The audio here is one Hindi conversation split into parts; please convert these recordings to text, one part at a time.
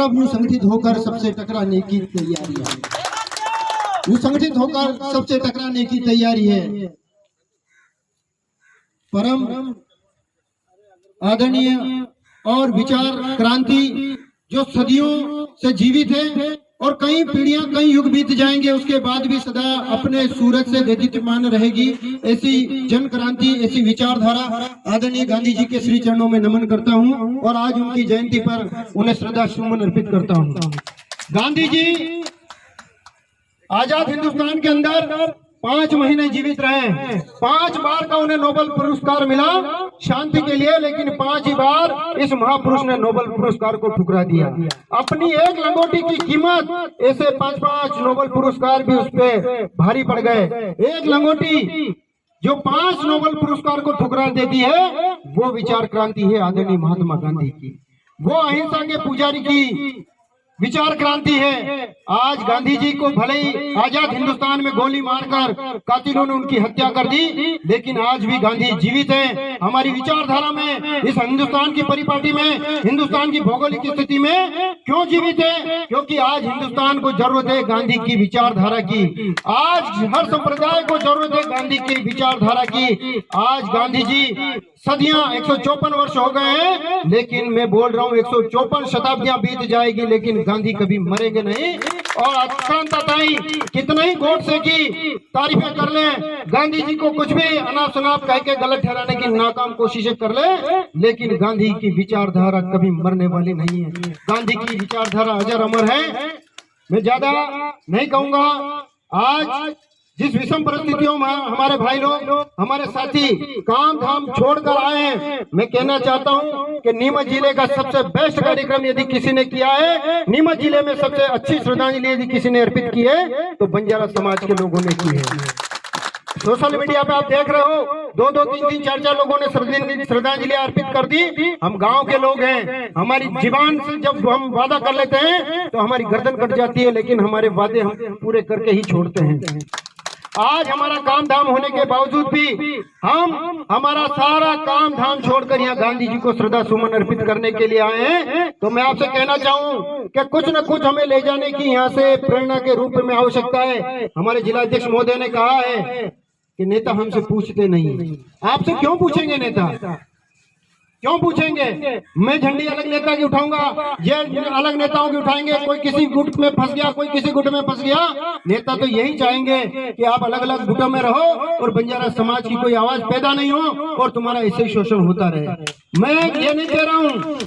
पर अब संगठित होकर सबसे टकराने की तैयारी है। संगठित होकर सबसे टकराने की तैयारी है। परम आदरणीय और विचार क्रांति जो सदियों से जीवित है और कई पीढ़ियां कई युग बीत जाएंगे, उसके बाद भी सदा अपने सूरज से देदीप्यमान रहेगी। ऐसी जन क्रांति, ऐसी विचारधारा आदरणीय गांधी जी के श्री चरणों में नमन करता हूं और आज उनकी जयंती पर उन्हें श्रद्धा सुमन अर्पित करता हूं। गांधी जी आजाद हिंदुस्तान के अंदर 5 महीने जीवित रहे। 5 बार का उन्हें नोबेल पुरस्कार मिला शांति के लिए, लेकिन 5 ही बार इस महापुरुष ने नोबेल पुरस्कार को ठुकरा दिया। अपनी एक लंगोटी की कीमत ऐसे 5-5 नोबेल पुरस्कार भी उस पे भारी पड़ गए। एक लंगोटी जो 5 नोबेल पुरस्कार को ठुकरा देती है, वो विचार क्रांति है आदरणीय महात्मा गांधी की। वो अहिंसा के पुजारी की विचार क्रांति है। आज गांधी जी को भले ही आजाद हिंदुस्तान में गोली मारकर कातिलों ने उनकी हत्या कर दी, लेकिन आज भी गांधी जीवित है हमारी विचारधारा में। इस हिंदुस्तान की परिपाटी में, हिंदुस्तान की भौगोलिक स्थिति में क्यों जीवित है? क्योंकि आज हिंदुस्तान को जरूरत है गांधी की विचारधारा की। आज हर संप्रदाय को जरूरत है गांधी की विचारधारा की। आज गांधी जी सदियां 154 वर्ष हो गए हैं, लेकिन मैं बोल रहा हूँ 154 शताब्दियां बीत जाएगी, लेकिन गांधी कभी मरेंगे नहीं। और अक्रांताई कितना ही गोडसे की तारीफें कर ले, गांधी जी को कुछ भी अनाप शनाप कह के गलत ठहराने की नाकाम कोशिशें कर ले, लेकिन गांधी की विचारधारा कभी मरने वाली नहीं है। गांधी की विचारधारा अजर अमर है। मैं ज्यादा नहीं कहूंगा। आज जिस विषम परिस्थितियों में हमारे भाई लोग, हमारे साथी काम धाम छोड़कर आए हैं, मैं कहना चाहता हूं कि नीमच जिले का सबसे बेस्ट कार्यक्रम यदि किसी ने किया है, नीमच जिले में सबसे अच्छी श्रद्धांजलि यदि किसी ने अर्पित की है, तो बंजारा समाज के लोगों ने की है। सोशल मीडिया पे आप देख रहे हो 2-2, 3-3, 4-4 लोगों ने श्रद्धांजलि अर्पित कर दी। हम गांव के लोग हैं, हमारी जीवान से जब हम वादा कर लेते हैं तो हमारी गर्दन कट जाती है, लेकिन हमारे वादे हम पूरे करके ही छोड़ते हैं। आज हमारा काम धाम होने के बावजूद भी हम हमारा सारा काम धाम छोड़कर यहाँ गांधी जी को श्रद्धा सुमन अर्पित करने के लिए आए हैं। तो मैं आपसे कहना चाहूँ कि कुछ न कुछ हमें ले जाने की यहाँ से प्रेरणा के रूप में आवश्यकता है। हमारे जिलाध्यक्ष महोदय ने कहा है कि नेता हमसे पूछते नहीं। आपसे क्यों पूछेंगे नेता? क्यों पूछेंगे? मैं झंडी अलग नेता की उठाऊंगा, ये अलग नेताओं की उठाएंगे। कोई किसी गुट में फंस गया, कोई किसी गुट में फंस गया। नेता तो यही चाहेंगे कि आप अलग अलग गुटों में रहो और बंजारा समाज की कोई आवाज पैदा नहीं हो और तुम्हारा ऐसे ही शोषण होता रहे। मैं ये नहीं कह रहा हूँ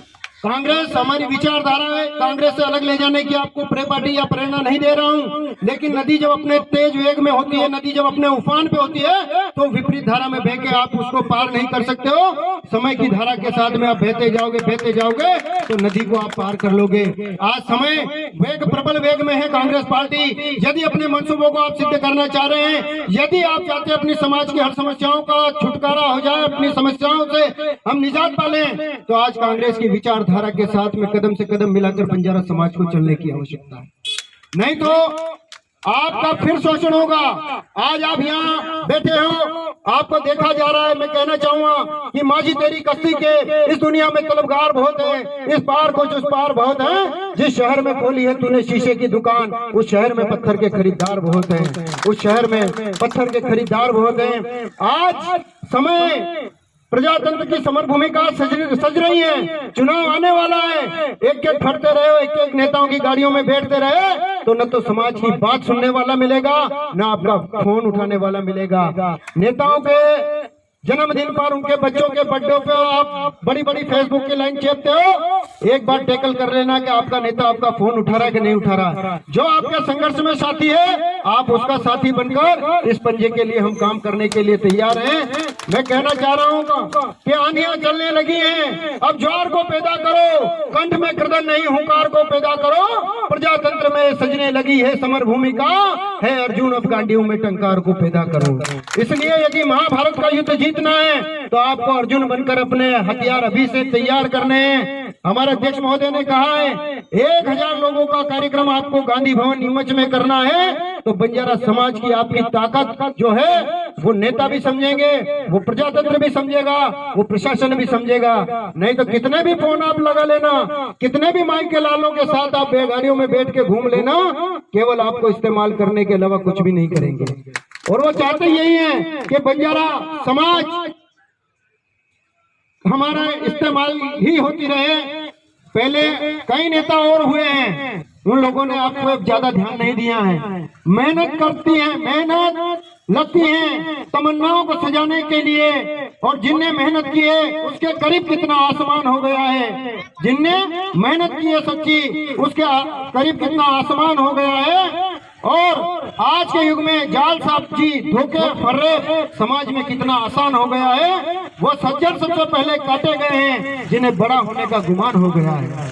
कांग्रेस हमारी विचारधारा है, कांग्रेस से अलग ले जाने की आपको पार्टी या प्रेरणा नहीं दे रहा हूं, लेकिन नदी जब अपने तेज वेग में होती है, नदी जब अपने उफान पे होती है, तो विपरीत धारा में बह के आप उसको पार नहीं कर सकते हो। समय की धारा के साथ में आप बहते जाओगे तो नदी को आप पार कर लोगे। आज समय वेग, प्रबल वेग में है कांग्रेस पार्टी। यदि अपने मंसूबों को आप सिद्ध करना चाह रहे हैं, यदि आप चाहते हैं अपनी समाज की हर समस्याओं का छुटकारा हो जाए, अपनी समस्याओं से हम निजात पालें, तो आज कांग्रेस की विचारधारा के साथ में कदम से कदम मिलाकर बंजारा समाज को चलने की आवश्यकता है। नहीं तो आपका फिर शोषण होगा। आज आप यहाँ बैठे हो, आपको देखा जा रहा है। मैं कहना चाहूंगा कि माझी तेरी कश्ती के इस दुनिया में तलबगार बहुत है, इस पार को उस पार बहुत है। जिस शहर में खोली है तूने शीशे की दुकान, उस शहर में पत्थर के खरीदार बहुत हैं, उस शहर में पत्थर के खरीदार बहुत हैं। आज समय प्रजातंत्र की समर भूमिका सज रही है। चुनाव आने वाला है, एक फटते रहे, एक नेताओं की गाड़ियों में बैठते रहे, तो न तो समाज की बात सुनने वाला मिलेगा, न आपका फोन उठाने वाला मिलेगा। नेताओं के जन्मदिन पर, उनके बच्चों के बर्थडे पे आप बड़ी बड़ी फेसबुक की लाइन चेपते हो। एक बार टैकल कर लेना कि आपका नेता आपका फोन उठा रहा है कि नहीं उठा रहा। जो आपके संघर्ष में साथी है, आप उसका साथी बनकर इस पंजे के लिए हम काम करने के लिए तैयार हैं। मैं कहना चाह रहा हूँ कि आंधियां चलने लगी हैं, अब ज्वार को पैदा करो, कंठ में गर्दन नहीं हुंकार को पैदा करो। प्रजातंत्र में सजने लगी है समर भूमिका, है अर्जुन अब गांडियों में टंकार को पैदा करो। इसलिए यदि महाभारत का युद्ध जीतना है तो आपको अर्जुन बनकर अपने हथियार अभी से तैयार करने हैं। हमारे अध्यक्ष महोदय ने कहा है 1000 लोगों का कार्यक्रम आपको गांधी भवन नीमच में करना है, तो बंजारा समाज की आपकी ताकत जो है वो नेता भी समझेंगे, वो प्रजातंत्र भी समझेगा, वो प्रशासन भी समझेगा। नहीं तो कितने भी फोन आप लगा लेना, कितने भी माइक के लालों के साथ आप गाड़ियों में बैठ के घूम लेना, केवल आपको इस्तेमाल करने के अलावा कुछ भी नहीं करेंगे। और वो चाहते यही है कि बंजारा समाज हमारा इस्तेमाल ही होती रहे। पहले कई नेता और हुए हैं, उन लोगों ने आपको ज्यादा ध्यान नहीं दिया है। मेहनत करती है, मेहनत लगती है तमन्नाओं को सजाने के लिए, और जिनने मेहनत की है उसके करीब कितना आसमान हो गया है। जिनने मेहनत की है सच्ची, उसके करीब कितना आसमान हो गया है। और आज के युग में जालसाजी, धोखे, फर्रे समाज में कितना आसान हो गया है। वो सज्जन सबसे पहले काटे गए हैं जिन्हें बड़ा होने का गुमान हो गया है।